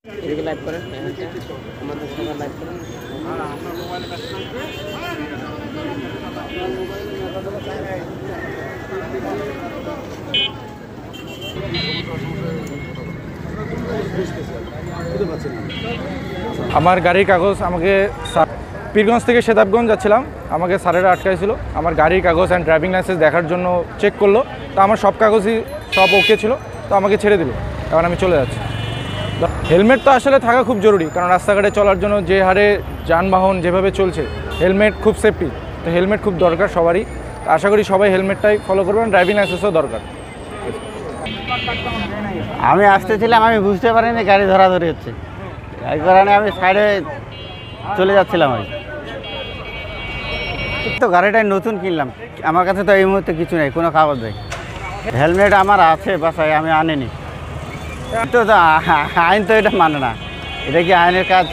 এদিকে লাইভ করেন, আমাদের সবার লাইভ করেন। আমার গাড়ির কাগজ আমাকে পীরগঞ্জ থেকে সেতাবগঞ্জ যাচ্ছিলাম, আমাকে স্যারেরা আটকাইছিল। আমার গাড়ির কাগজ অ্যান্ড ড্রাইভিং লাইসেন্স দেখার জন্য চেক করলো, তো আমার সব কাগজই সব ওকে ছিল, তো আমাকে ছেড়ে দিল। এখন আমি চলে যাচ্ছি। হেলমেট তো আসলে থাকা খুব জরুরি, কারণ রাস্তাঘাটে চলার জন্য যে হারে যানবাহন যেভাবে চলছে, হেলমেট খুব সেফটি, তো হেলমেট খুব দরকার সবারই। আশা করি সবাই হেলমেটটাই ফলো করবেন, ড্রাইভিং লাইসেন্সও দরকার। আমি আসতেছিলাম, আমি বুঝতে পারিনি গাড়ি ধরাধরি হচ্ছে, এই কারণে আমি সাইডে চলে যাচ্ছিলাম। আর তো গাড়িটাই নতুন কিনলাম, আমার কাছে তো এই মুহূর্তে কিছু নেই, কোনো কাগজ নেই। হেলমেট আমার আছে বাসায়, আমি আনিনি। তো আইন তো এটা মানে না, এটা কি আইনের কাজ?